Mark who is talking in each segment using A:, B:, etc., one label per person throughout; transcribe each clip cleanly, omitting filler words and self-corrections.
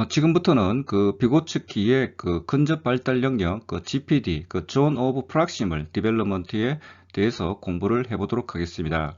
A: 지금부터는 그 비고츠키의 그 근접 발달 영역, 그 GPD, 그 Zone of Proximal Development에 대해서 공부를 해보도록 하겠습니다.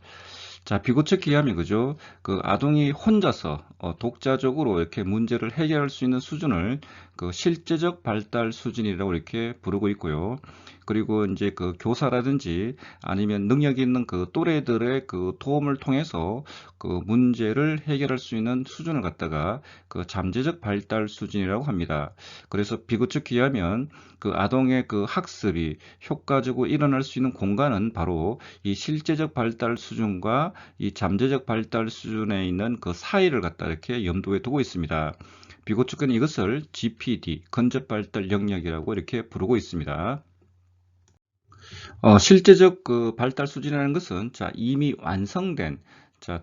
A: 자, 비고츠키 하면 그죠? 그 아동이 혼자서 독자적으로 이렇게 문제를 해결할 수 있는 수준을 그 실제적 발달 수준이라고 이렇게 부르고 있고요. 그리고 이제 그 교사라든지 아니면 능력 있는 그 또래들의 그 도움을 통해서 그 문제를 해결할 수 있는 수준을 갖다가 그 잠재적 발달 수준이라고 합니다. 그래서 비구축기 하면 그 아동의 그 학습이 효과적으로 일어날 수 있는 공간은 바로 이 실제적 발달 수준과 이 잠재적 발달 수준에 있는 그 사이를 갖다 이렇게 염두에 두고 있습니다. 비고축기는 이것을 GPD, 근접 발달 영역이라고 이렇게 부르고 있습니다. 실제적 그 발달 수준이라는 것은 이미 완성된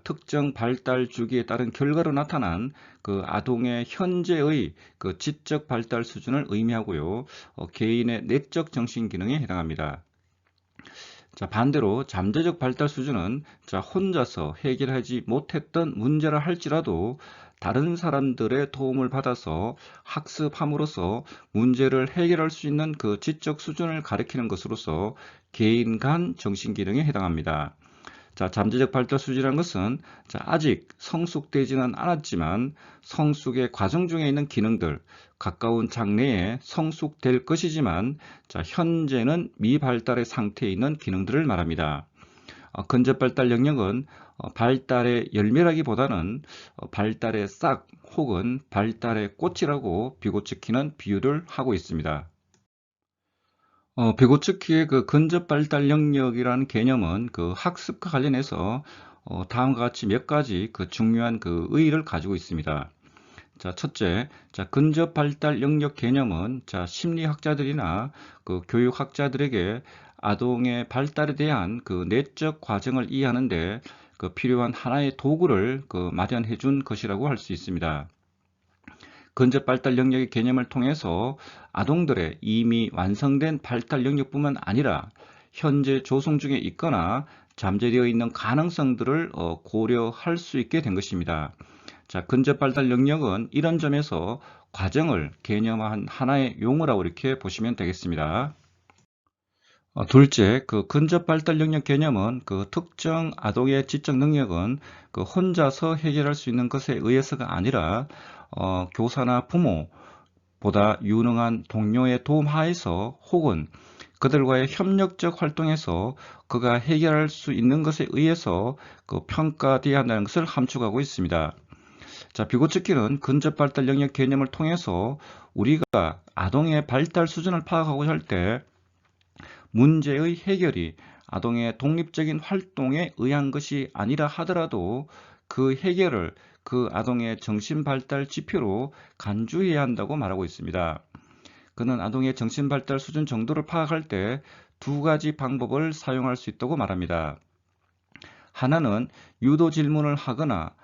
A: 특정 발달 주기에 따른 결과로 나타난 그 아동의 현재의 그 지적 발달 수준을 의미하고요. 개인의 내적 정신 기능에 해당합니다. 반대로 잠재적 발달 수준은 혼자서 해결하지 못했던 문제라 할지라도 다른 사람들의 도움을 받아서 학습함으로써 문제를 해결할 수 있는 그 지적 수준을 가리키는 것으로서 개인 간 정신기능에 해당합니다. 잠재적 발달 수준이라는 것은 아직 성숙되지는 않았지만 성숙의 과정 중에 있는 기능들, 가까운 장래에 성숙될 것이지만 현재는 미발달의 상태에 있는 기능들을 말합니다. 근접 발달 영역은 발달의 열매라기보다는 발달의 싹 혹은 발달의 꽃이라고 비고치키는 비유를 하고 있습니다. 비고츠키의 그 근접 발달 영역이라는 개념은 그 학습과 관련해서 다음과 같이 몇 가지 그 중요한 그 의의를 가지고 있습니다. 첫째, 근접 발달 영역 개념은 심리학자들이나 그 교육학자들에게 아동의 발달에 대한 그 내적 과정을 이해하는데 그 필요한 하나의 도구를 그 마련해 준 것이라고 할 수 있습니다. 근접 발달 영역의 개념을 통해서 아동들의 이미 완성된 발달 영역뿐만 아니라 현재 조성 중에 있거나 잠재되어 있는 가능성들을 고려할 수 있게 된 것입니다. 근접 발달 영역은 이런 점에서 과정을 개념화한 하나의 용어라고 이렇게 보시면 되겠습니다. 둘째, 그 근접 발달 영역 개념은 그 특정 아동의 지적 능력은 그 혼자서 해결할 수 있는 것에 의해서가 아니라 교사나 부모보다 유능한 동료의 도움 하에서 혹은 그들과의 협력적 활동에서 그가 해결할 수 있는 것에 의해서 그 평가되어야 한다는 것을 함축하고 있습니다. 비고츠키는 근접 발달 영역 개념을 통해서 우리가 아동의 발달 수준을 파악하고 할 때 문제의 해결이 아동의 독립적인 활동에 의한 것이 아니라 하더라도 그 해결을 그 아동의 정신 발달 지표로 간주해야 한다고 말하고 있습니다. 그는 아동의 정신 발달 수준 정도를 파악할 때 두 가지 방법을 사용할 수 있다고 말합니다. 하나는 유도 질문을 하거나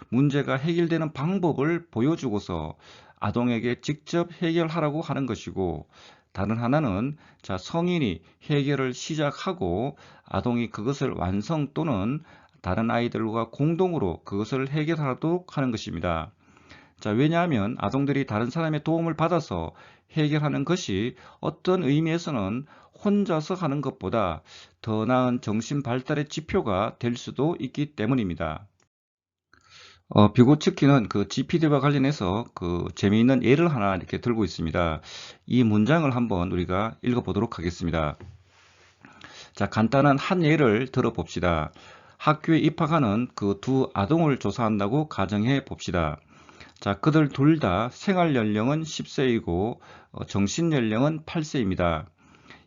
A: 문제가 해결되는 방법을 보여주고서 아동에게 직접 해결하라고 하는 것이고, 다른 하나는 성인이 해결을 시작하고 아동이 그것을 완성 또는 다른 아이들과 공동으로 그것을 해결하도록 하는 것입니다. 왜냐하면 아동들이 다른 사람의 도움을 받아서 해결하는 것이 어떤 의미에서는 혼자서 하는 것보다 더 나은 정신 발달의 지표가 될 수도 있기 때문입니다. 비고츠키는 그 GPD와 관련해서 그 재미있는 예를 하나 이렇게 들고 있습니다. 이 문장을 한번 우리가 읽어보도록 하겠습니다. 간단한 한 예를 들어봅시다. 학교에 입학하는 그 두 아동을 조사한다고 가정해 봅시다. 그들 둘 다 생활 연령은 10세이고 정신 연령은 8세입니다.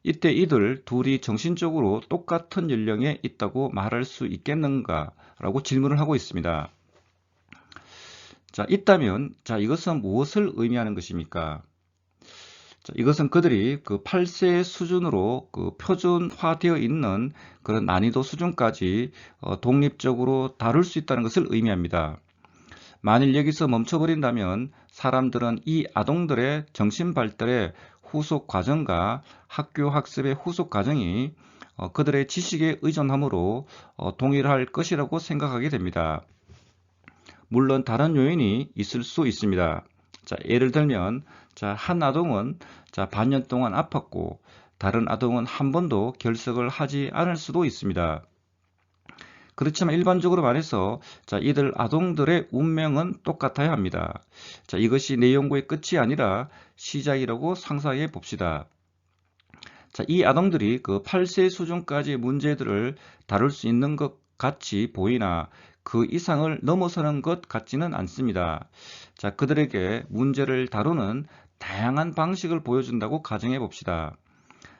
A: 이때 이들 둘이 정신적으로 똑같은 연령에 있다고 말할 수 있겠는가? 라고 질문을 하고 있습니다. 있다면, 이것은 무엇을 의미하는 것입니까? 이것은 그들이 그 8세 수준으로 그 표준화되어 있는 그런 난이도 수준까지 독립적으로 다룰 수 있다는 것을 의미합니다. 만일 여기서 멈춰버린다면 사람들은 이 아동들의 정신 발달의 후속 과정과 학교 학습의 후속 과정이 그들의 지식에 의존하므로 동일할 것이라고 생각하게 됩니다. 물론 다른 요인이 있을 수 있습니다. 자, 예를 들면 한 아동은 반년 동안 아팠고 다른 아동은 한 번도 결석을 하지 않을 수도 있습니다. 그렇지만 일반적으로 말해서 이들 아동들의 운명은 똑같아야 합니다. 이것이 내 연구의 끝이 아니라 시작이라고 상상해 봅시다. 이 아동들이 그 8세 수준까지의 문제들을 다룰 수 있는 것 같이 보이나 그 이상을 넘어서는 것 같지는 않습니다. 그들에게 문제를 다루는 다양한 방식을 보여준다고 가정해 봅시다.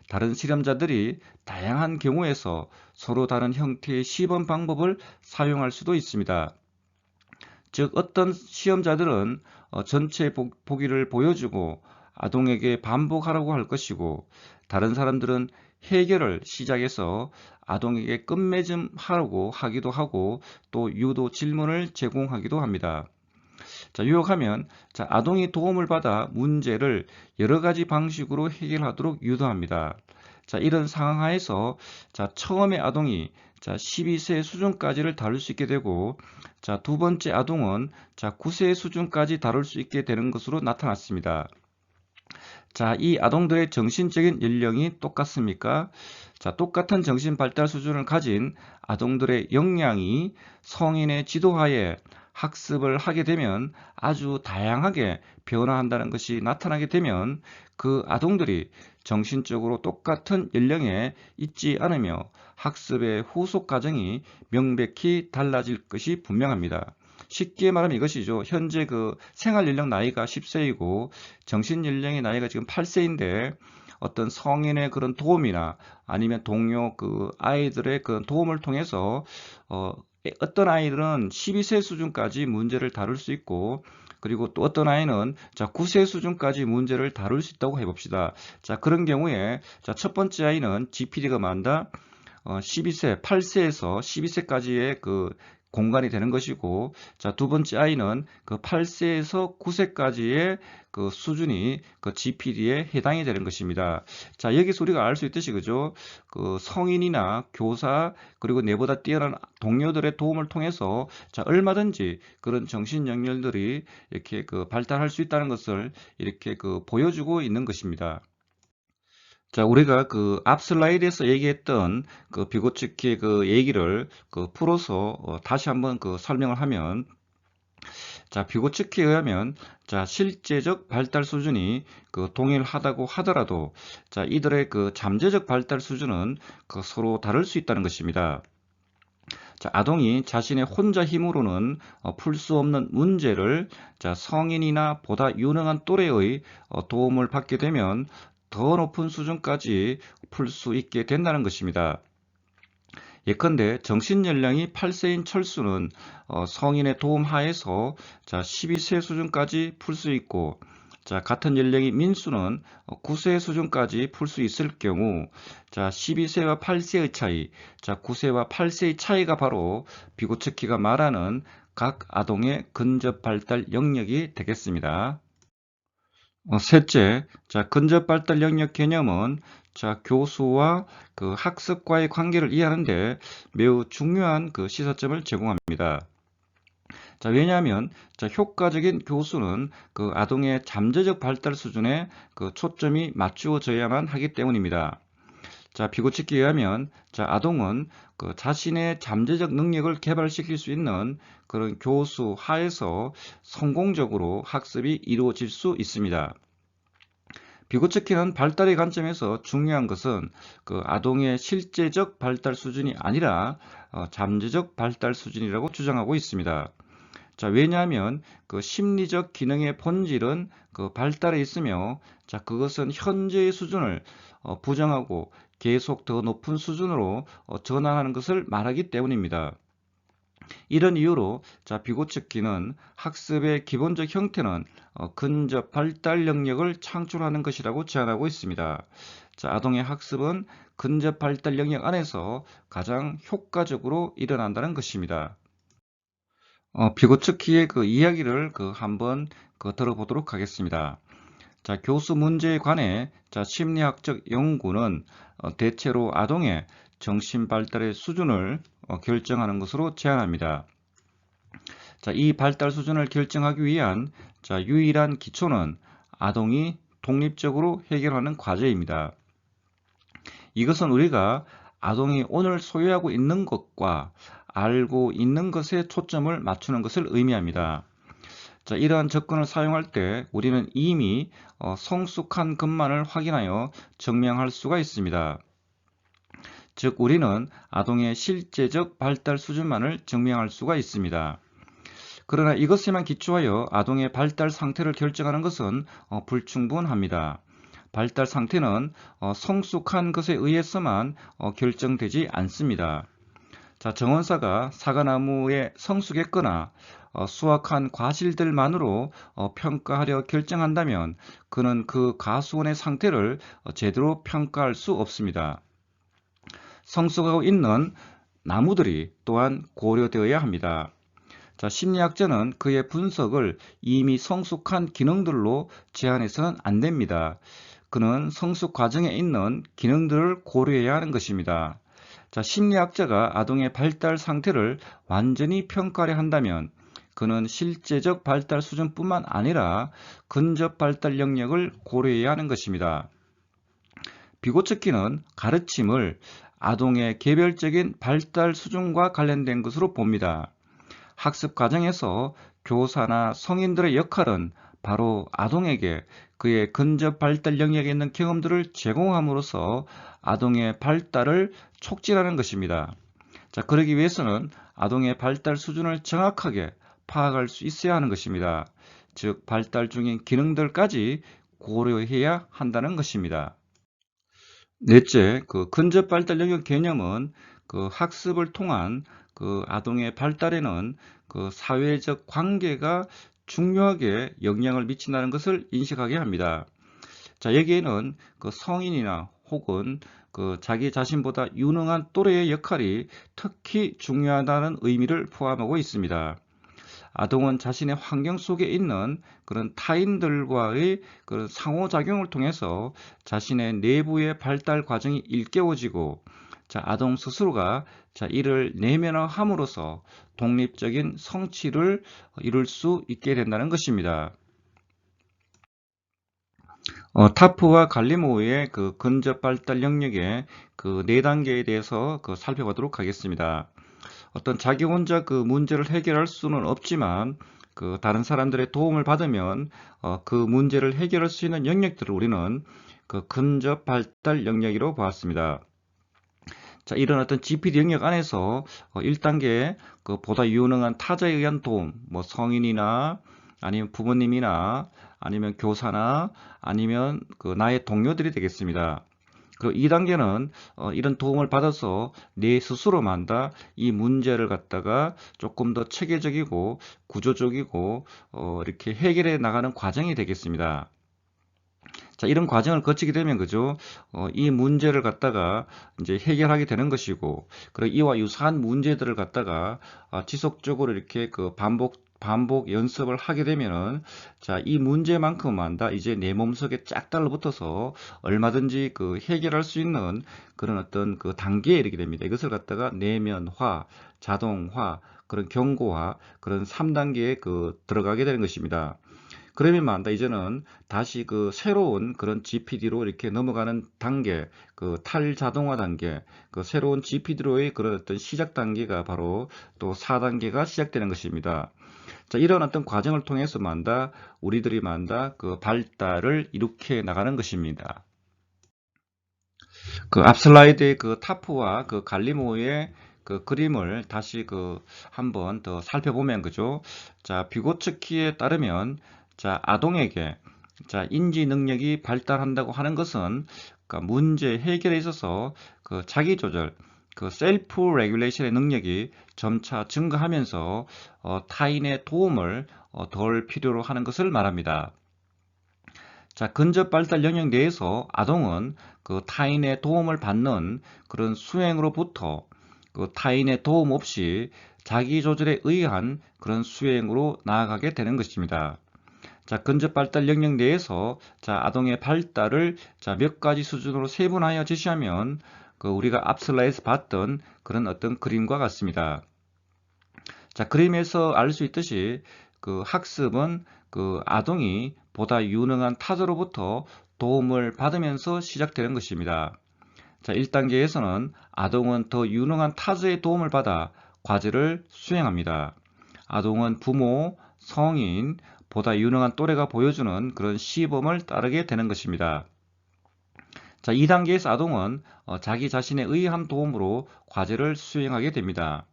A: 다른 실험자들이 다양한 경우에서 서로 다른 형태의 시범 방법을 사용할 수도 있습니다. 즉 어떤 시험자들은 전체 보기를 보여주고 아동에게 반복하라고 할 것이고 다른 사람들은 해결을 시작해서 아동에게 끝맺음하라고 하기도 하고 또 유도 질문을 제공하기도 합니다. 요약하면 아동이 도움을 받아 문제를 여러 가지 방식으로 해결하도록 유도합니다. 이런 상황 하에서 처음에 아동이 12세 수준까지를 다룰 수 있게 되고 두 번째 아동은 9세 수준까지 다룰 수 있게 되는 것으로 나타났습니다. 이 아동들의 정신적인 연령이 똑같습니까? 똑같은 정신 발달 수준을 가진 아동들의 역량이 성인의 지도하에 학습을 하게 되면 아주 다양하게 변화한다는 것이 나타나게 되면 그 아동들이 정신적으로 똑같은 연령에 있지 않으며 학습의 후속 과정이 명백히 달라질 것이 분명합니다. 쉽게 말하면 이것이죠. 현재 그 생활 연령 나이가 10세이고 정신 연령의 나이가 지금 8세인데 어떤 성인의 그런 도움이나 아니면 동료 그 아이들의 그런 도움을 통해서 어떤 아이들은 12세 수준까지 문제를 다룰 수 있고 그리고 또 어떤 아이는 9세 수준까지 문제를 다룰 수 있다고 해봅시다. 그런 경우에 첫 번째 아이는 GPD가 많다. 12세, 8세에서 12세까지의 그 공간이 되는 것이고, 두 번째 아이는 그 8세에서 9세까지의 그 수준이 그 GPD에 해당이 되는 것입니다. 여기서 우리가 알 수 있듯이, 그죠? 그 성인이나 교사, 그리고 내보다 뛰어난 동료들의 도움을 통해서 얼마든지 그런 정신 연령들이 이렇게 그 발달할 수 있다는 것을 이렇게 그 보여주고 있는 것입니다. 우리가 그 앞 슬라이드에서 얘기했던 그 비고츠키의 그 얘기를 그 풀어서 다시 한번 그 설명을 하면, 비고츠키에 의하면, 실제적 발달 수준이 그 동일하다고 하더라도, 이들의 그 잠재적 발달 수준은 그 서로 다를 수 있다는 것입니다. 아동이 자신의 혼자 힘으로는 풀 수 없는 문제를 성인이나 보다 유능한 또래의 도움을 받게 되면 더 높은 수준까지 풀 수 있게 된다는 것입니다. 예컨대 정신연령이 8세인 철수는 성인의 도움 하에서 12세 수준까지 풀 수 있고 같은 연령의 민수는 9세 수준까지 풀 수 있을 경우 12세와 8세의 차이, 9세와 8세의 차이가 바로 비고츠키가 말하는 각 아동의 근접 발달 영역이 되겠습니다. 셋째, 근접 발달 영역 개념은 교수와 그 학습과의 관계를 이해하는데 매우 중요한 그 시사점을 제공합니다. 왜냐하면 효과적인 교수는 그 아동의 잠재적 발달 수준에 그 초점이 맞추어져야만 하기 때문입니다. 비고츠키에 의하면 아동은 그 자신의 잠재적 능력을 개발시킬 수 있는 그런 교수 하에서 성공적으로 학습이 이루어질 수 있습니다. 비고츠키는 발달의 관점에서 중요한 것은 그 아동의 실제적 발달 수준이 아니라 잠재적 발달 수준이라고 주장하고 있습니다. 왜냐하면 그 심리적 기능의 본질은 그 발달에 있으며 그것은 현재의 수준을 부정하고 계속 더 높은 수준으로 전환하는 것을 말하기 때문입니다. 이런 이유로 비고츠키는 학습의 기본적 형태는 근접 발달 영역을 창출하는 것이라고 제안하고 있습니다. 아동의 학습은 근접 발달 영역 안에서 가장 효과적으로 일어난다는 것입니다. 비고츠키의 그 이야기를 한번 들어보도록 하겠습니다. 교수 문제에 관해 심리학적 연구는 대체로 아동의 정신 발달의 수준을 결정하는 것으로 제안합니다. 자, 이 발달 수준을 결정하기 위한 유일한 기초는 아동이 독립적으로 해결하는 과제입니다. 이것은 우리가 아동이 오늘 소유하고 있는 것과 알고 있는 것에 초점을 맞추는 것을 의미합니다. 자, 이러한 접근을 사용할 때 우리는 이미 성숙한 것만을 확인하여 증명할 수가 있습니다. 즉, 우리는 아동의 실제적 발달 수준만을 증명할 수가 있습니다. 그러나 이것에만 기초하여 아동의 발달 상태를 결정하는 것은 불충분합니다. 발달 상태는 성숙한 것에 의해서만 결정되지 않습니다. 자, 정원사가 사과나무에 성숙했거나 수확한 과실들만으로 평가하려 결정한다면 그는 그 가수원의 상태를 제대로 평가할 수 없습니다. 성숙하고 있는 나무들이 또한 고려되어야 합니다. 자, 심리학자는 그의 분석을 이미 성숙한 기능들로 제한해서는 안 됩니다. 그는 성숙 과정에 있는 기능들을 고려해야 하는 것입니다. 자, 심리학자가 아동의 발달 상태를 완전히 평가하려 한다면 그는 실제적 발달 수준뿐만 아니라 근접 발달 영역을 고려해야 하는 것입니다. 비고츠키는 가르침을 아동의 개별적인 발달 수준과 관련된 것으로 봅니다. 학습 과정에서 교사나 성인들의 역할은 바로 아동에게 그의 근접 발달 영역에 있는 경험들을 제공함으로써 아동의 발달을 촉진하는 것입니다. 자, 그러기 위해서는 아동의 발달 수준을 정확하게 파악할 수 있어야 하는 것입니다. 즉, 발달 중인 기능들까지 고려해야 한다는 것입니다. 넷째, 근접 발달 영역 개념은 학습을 통한 아동의 발달에는 사회적 관계가 중요하게 영향을 미친다는 것을 인식하게 합니다. 자, 여기에는 성인이나 혹은 자기 자신보다 유능한 또래의 역할이 특히 중요하다는 의미를 포함하고 있습니다. 아동은 자신의 환경 속에 있는 그런 타인들과의 그런 상호작용을 통해서 자신의 내부의 발달 과정이 일깨워지고, 자, 아동 스스로가 이를 내면화함으로써 독립적인 성취를 이룰 수 있게 된다는 것입니다. 타프와 갈리모우의 근접 발달 영역의 네 단계에 대해서 살펴보도록 하겠습니다. 어떤 자기 혼자 문제를 해결할 수는 없지만 다른 사람들의 도움을 받으면 그 문제를 해결할 수 있는 영역들을 우리는 근접 발달 영역으로 보았습니다. 자, 이런 어떤 GPD 영역 안에서 1단계 보다 유능한 타자에 의한 도움, 뭐 성인이나 아니면 부모님이나 아니면 교사나 아니면 나의 동료들이 되겠습니다. 그리고 2단계는 이런 도움을 받아서 내 스스로만 다 이 문제를 갖다가 조금 더 체계적이고 구조적이고 이렇게 해결해 나가는 과정이 되겠습니다. 자, 이런 과정을 거치게 되면 그죠? 이 문제를 갖다가 이제 해결하게 되는 것이고, 그리고 이와 유사한 문제들을 갖다가 지속적으로 이렇게 반복 연습을 하게 되면은, 자, 이 문제만큼만 다 이제 내 몸속에 쫙 달라붙어서 얼마든지 해결할 수 있는 그런 어떤 단계에 이르게 됩니다. 이것을 갖다가 내면화, 자동화, 그런 경고화, 그런 3단계에 들어가게 되는 것입니다. 그러면 만다 이제는 다시 새로운 그런 GPD로 이렇게 넘어가는 단계, 탈자동화 단계, 새로운 GPD로의 그런 어떤 시작 단계가 바로 또 4단계가 시작되는 것입니다. 자, 이런 어떤 과정을 통해서 만다 우리들이 만다 발달을 이룩해 나가는 것입니다. 앞 슬라이드의 타프와 갈리모의 그림을 다시 한번 더 살펴보면 그죠? 자, 비고츠키에 따르면 자, 아동에게 인지 능력이 발달한다고 하는 것은 문제 해결에 있어서 자기 조절, 셀프 레귤레이션의 능력이 점차 증가하면서 타인의 도움을 덜 필요로 하는 것을 말합니다. 자, 근접 발달 영역 내에서 아동은 타인의 도움을 받는 그런 수행으로부터 타인의 도움 없이 자기 조절에 의한 그런 수행으로 나아가게 되는 것입니다. 자, 근접 발달 영역 내에서 아동의 발달을 몇 가지 수준으로 세분하여 제시하면 우리가 앞 슬라이드에서 봤던 그런 어떤 그림과 같습니다. 자, 그림에서 알 수 있듯이 그 학습은 그 아동이 보다 유능한 타자로부터 도움을 받으면서 시작되는 것입니다. 자, 1단계에서는 아동은 더 유능한 타자의 도움을 받아 과제를 수행합니다. 아동은 부모, 성인, 보다 유능한 또래가 보여주는 그런 시범을 따르게 되는 것입니다. 자, 2단계에서 아동은 자기 자신의 의한 도움으로 과제를 수행하게 됩니다.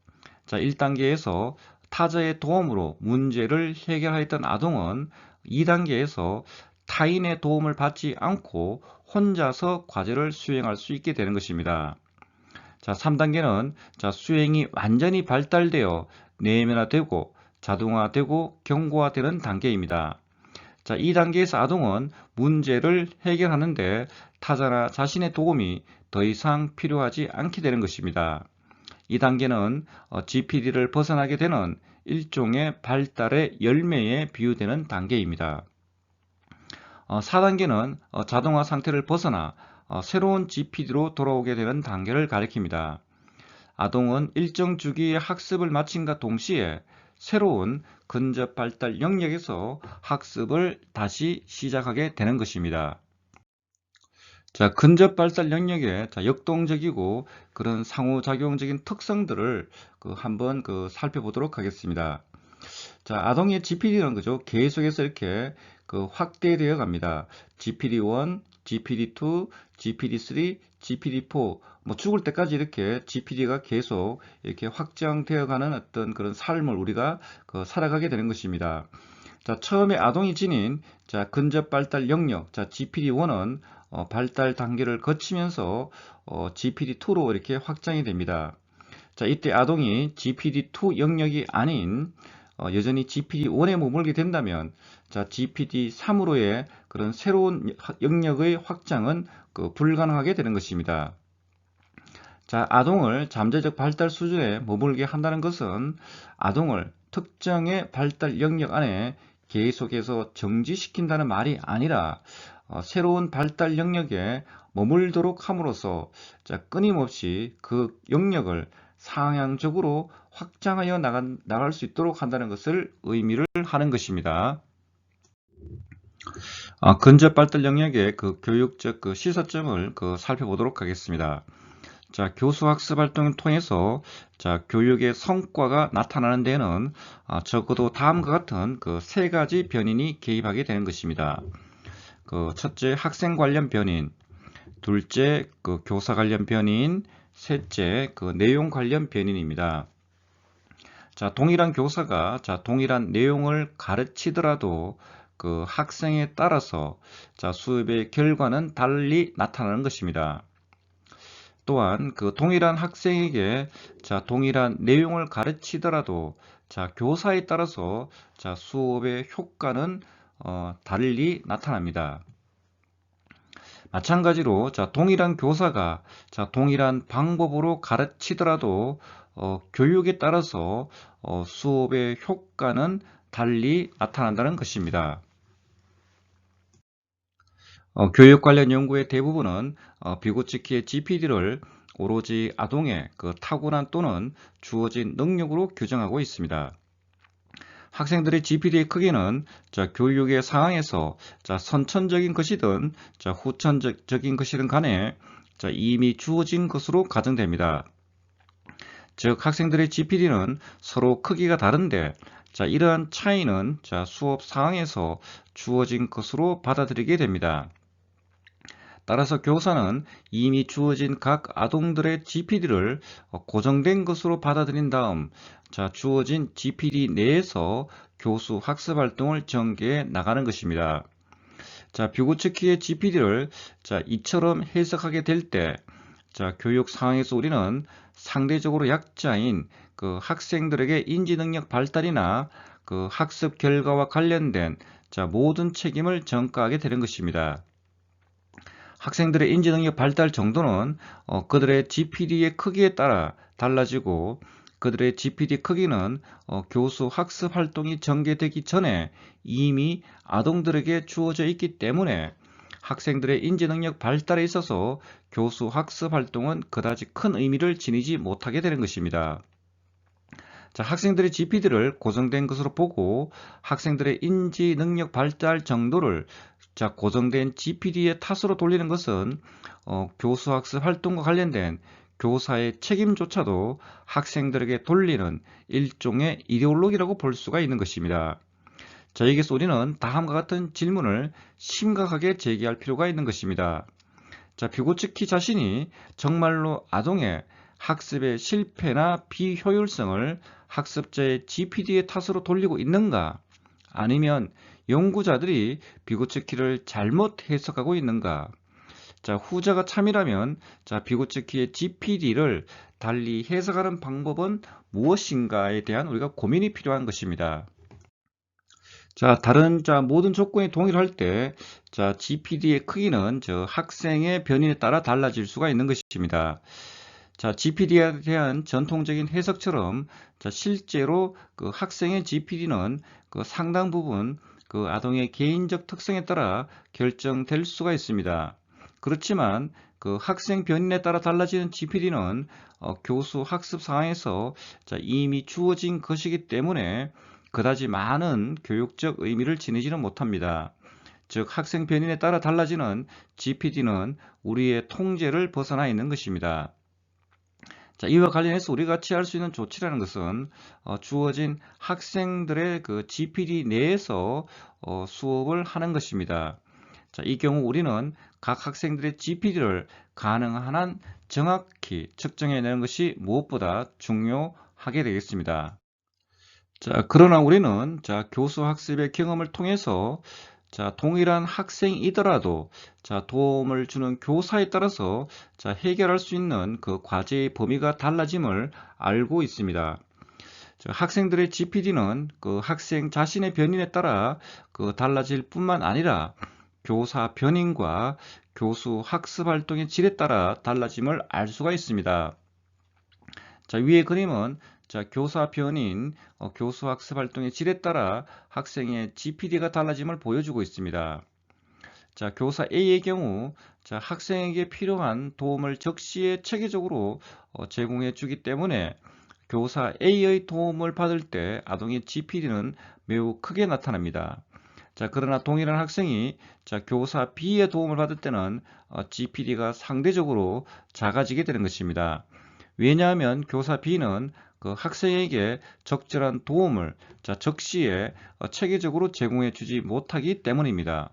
A: 자, 1단계에서 타자의 도움으로 문제를 해결하였던 아동은 2단계에서 타인의 도움을 받지 않고 혼자서 과제를 수행할 수 있게 되는 것입니다. 자, 3단계는 수행이 완전히 발달되어 내면화되고 자동화되고 경고화되는 단계입니다. 자, 2단계에서 아동은 문제를 해결하는데 타자나 자신의 도움이 더 이상 필요하지 않게 되는 것입니다. 이 단계는 GPD를 벗어나게 되는 일종의 발달의 열매에 비유되는 단계입니다. 4단계는 자동화 상태를 벗어나 새로운 GPD로 돌아오게 되는 단계를 가리킵니다. 아동은 일정 주기의 학습을 마침과 동시에 새로운 근접 발달 영역에서 학습을 다시 시작하게 되는 것입니다. 자, 근접 발달 영역의 역동적이고 그런 상호작용적인 특성들을 한번 살펴보도록 하겠습니다. 자, 아동의 GPD라는 거죠. 계속해서 이렇게 확대되어 갑니다. GPD1, GPD2, GPD3, GPD4, 뭐 죽을 때까지 이렇게 GPD가 계속 이렇게 확장되어 가는 어떤 그런 삶을 우리가 살아가게 되는 것입니다. 자, 처음에 아동이 지닌 근접 발달 영역, GPD1은 발달 단계를 거치면서 GPD2로 이렇게 확장이 됩니다. 자, 이때 아동이 GPD2 영역이 아닌 여전히 GPD1에 머물게 된다면 GPD3으로의 그런 새로운 영역의 확장은 불가능하게 되는 것입니다. 자, 아동을 잠재적 발달 수준에 머물게 한다는 것은 아동을 특정의 발달 영역 안에 계속해서 정지시킨다는 말이 아니라 새로운 발달 영역에 머물도록 함으로써 끊임없이 그 영역을 상향적으로 확장하여 나갈 수 있도록 한다는 것을 의미를 하는 것입니다. 근접 발달 영역의 교육적 시사점을 살펴보도록 하겠습니다. 자, 교수 학습 활동을 통해서 교육의 성과가 나타나는 데에는 적어도 다음과 같은 세 가지 변인이 개입하게 되는 것입니다. 첫째, 학생 관련 변인, 둘째, 교사 관련 변인, 셋째, 내용 관련 변인입니다. 자, 동일한 교사가 동일한 내용을 가르치더라도 학생에 따라서 수업의 결과는 달리 나타나는 것입니다. 또한 동일한 학생에게 동일한 내용을 가르치더라도 교사에 따라서 수업의 효과는 달리 나타납니다. 마찬가지로 동일한 교사가 동일한 방법으로 가르치더라도 교육에 따라서 수업의 효과는 달리 나타난다는 것입니다. 교육 관련 연구의 대부분은 비고치키의 GPD를 오로지 아동의 타고난 또는 주어진 능력으로 규정하고 있습니다. 학생들의 GPD의 크기는 교육의 상황에서 선천적인 것이든 후천적인 것이든 간에 이미 주어진 것으로 가정됩니다. 즉 학생들의 GPD는 서로 크기가 다른데 이러한 차이는 수업 상황에서 주어진 것으로 받아들이게 됩니다. 따라서 교사는 이미 주어진 각 아동들의 GPD를 고정된 것으로 받아들인 다음 주어진 GPD 내에서 교수 학습 활동을 전개해 나가는 것입니다. 뷰고츠키의 GPD를 이처럼 해석하게 될 때 교육 상황에서 우리는 상대적으로 약자인 학생들에게 인지능력 발달이나 학습 결과와 관련된 모든 책임을 전가하게 되는 것입니다. 학생들의 인지능력 발달 정도는 그들의 GPD의 크기에 따라 달라지고 그들의 GPD 크기는 교수 학습 활동이 전개되기 전에 이미 아동들에게 주어져 있기 때문에 학생들의 인지능력 발달에 있어서 교수 학습 활동은 그다지 큰 의미를 지니지 못하게 되는 것입니다. 자, 학생들의 GPD를 고정된 것으로 보고 학생들의 인지 능력 발달 정도를 자, 고정된 GPD의 탓으로 돌리는 것은 교수 학습 활동과 관련된 교사의 책임조차도 학생들에게 돌리는 일종의 이데올로기라고 볼 수가 있는 것입니다. 자, 여기서 우리는 다음과 같은 질문을 심각하게 제기할 필요가 있는 것입니다. 자, 비고츠키 자신이 정말로 아동의 학습의 실패나 비효율성을 학습자의 GPD의 탓으로 돌리고 있는가? 아니면 연구자들이 비고츠키를 잘못 해석하고 있는가? 자, 후자가 참이라면 자, 비고츠키의 GPD를 달리 해석하는 방법은 무엇인가에 대한 우리가 고민이 필요한 것입니다. 자, 모든 조건에 동의를 할 때, 자, GPD의 크기는 학생의 변인에 따라 달라질 수가 있는 것입니다. 자, GPD에 대한 전통적인 해석처럼, 자, 실제로 그 학생의 GPD는 그 상당 부분 그 아동의 개인적 특성에 따라 결정될 수가 있습니다. 그렇지만 그 학생 변인에 따라 달라지는 GPD는 교수 학습 상황에서 자, 이미 주어진 것이기 때문에 그다지 많은 교육적 의미를 지니지는 못합니다. 즉, 학생 변인에 따라 달라지는 GPD는 우리의 통제를 벗어나 있는 것입니다. 자, 이와 관련해서 우리가 취할 수 있는 조치라는 것은 주어진 학생들의 그 GPD 내에서 수업을 하는 것입니다. 자, 이 경우 우리는 각 학생들의 GPD를 가능한 한 정확히 측정해내는 것이 무엇보다 중요하게 되겠습니다. 자, 그러나 우리는 교수 학습의 경험을 통해서 동일한 학생이더라도 도움을 주는 교사에 따라서 해결할 수 있는 그 과제의 범위가 달라짐을 알고 있습니다. 학생들의 GPD는 그 학생 자신의 변인에 따라 그 달라질 뿐만 아니라 교사 변인과 교수 학습 활동의 질에 따라 달라짐을 알 수가 있습니다. 자, 위의 그림은 교사 변인, 교수 학습 활동의 질에 따라 학생의 GPD가 달라짐을 보여주고 있습니다. 자, 교사 A의 경우 학생에게 필요한 도움을 적시에 체계적으로 제공해 주기 때문에 교사 A의 도움을 받을 때 아동의 GPD는 매우 크게 나타납니다. 자, 그러나 동일한 학생이 교사 B의 도움을 받을 때는 GPD가 상대적으로 작아지게 되는 것입니다. 왜냐하면 교사 B는 그 학생에게 적절한 도움을 적시에 체계적으로 제공해 주지 못하기 때문입니다.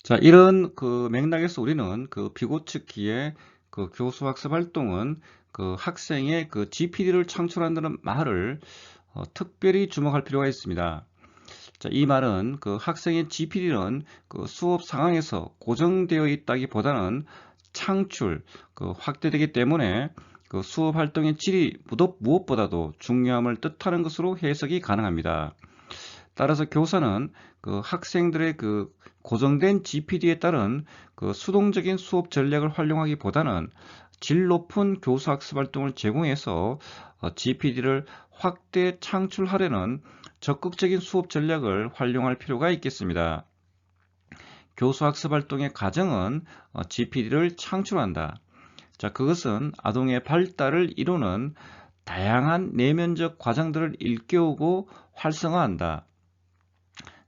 A: 자, 이런 그 맥락에서 우리는 그 비고츠키의 그 교수 학습 활동은 그 학생의 그 GPD를 창출한다는 말을 특별히 주목할 필요가 있습니다. 자, 이 말은 그 학생의 GPD는 그 수업 상황에서 고정되어 있다기보다는 창출, 그 확대되기 때문에 그 수업 활동의 질이 무엇보다도 중요함을 뜻하는 것으로 해석이 가능합니다. 따라서 교사는 그 학생들의 그 고정된 GPD에 따른 그 수동적인 수업 전략을 활용하기보다는 질 높은 교수 학습 활동을 제공해서 GPD를 확대 창출하려는 적극적인 수업 전략을 활용할 필요가 있겠습니다. 교수 학습 활동의 과정은 GPD를 창출한다. 자, 그것은 아동의 발달을 이루는 다양한 내면적 과정들을 일깨우고 활성화한다.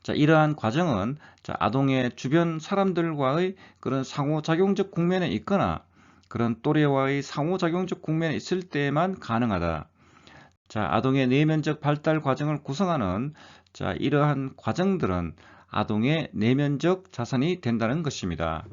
A: 자, 이러한 과정은 아동의 주변 사람들과의 그런 상호작용적 국면에 있거나 그런 또래와의 상호작용적 국면에 있을 때만 가능하다. 자, 아동의 내면적 발달 과정을 구성하는 이러한 과정들은 아동의 내면적 자산이 된다는 것입니다.